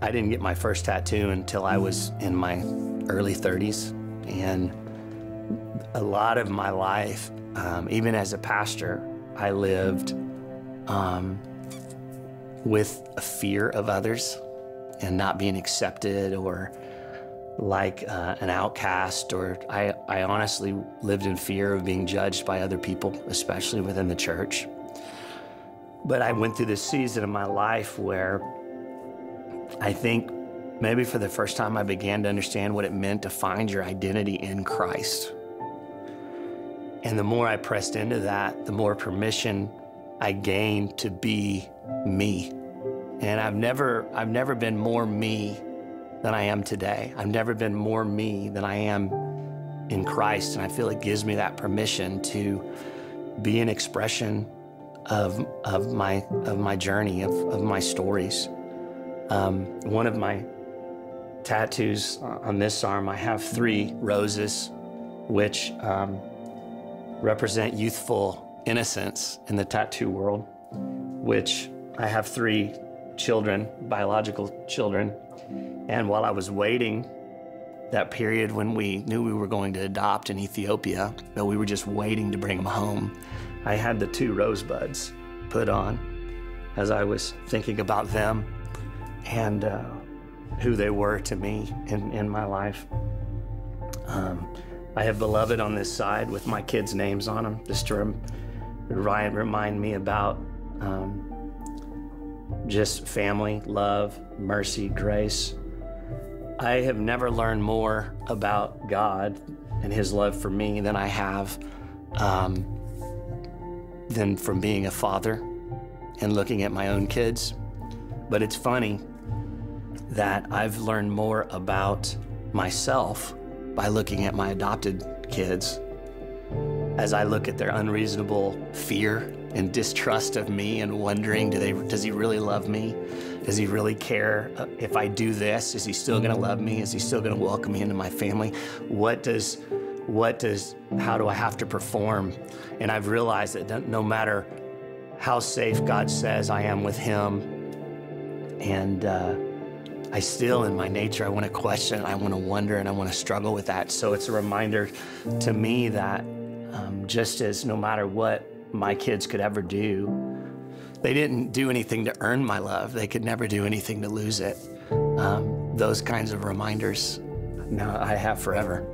I didn't get my first tattoo until I was in my early 30s. And a lot of my life, even as a pastor, I lived with a fear of others and not being accepted or like an outcast, or I honestly lived in fear of being judged by other people, especially within the church. But I went through this season of my life where I think maybe for the first time I began to understand what it meant to find your identity in Christ. And the more I pressed into that, the more permission I gained to be me. And I've never been more me than I am today. I've never been more me than I am in Christ. And I feel it gives me that permission to be an expression of my journey, of my stories. One of my tattoos on this arm, I have 3 roses, which represent youthful innocence in the tattoo world, which I have 3 children, biological children. And while I was waiting, that period when we knew we were going to adopt in Ethiopia, but we were just waiting to bring them home, I had the 2 rosebuds put on as I was thinking about them and who they were to me in my life. I have beloved on this side with my kids' names on them, just to remind me about just family, love, mercy, grace. I have never learned more about God and His love for me than I have than from being a father and looking at my own kids. But it's funny that I've learned more about myself by looking at my adopted kids as I look at their unreasonable fear and distrust of me and wondering, does he really love me? Does he really care? If I do this, is he still gonna love me? Is he still gonna welcome me into my family? How do I have to perform? And I've realized that no matter how safe God says I am with Him, and I still, in my nature, I want to question, I want to wonder, and I want to struggle with that. So it's a reminder to me that just as no matter what my kids could ever do, they didn't do anything to earn my love. They could never do anything to lose it. Those kinds of reminders now I have forever.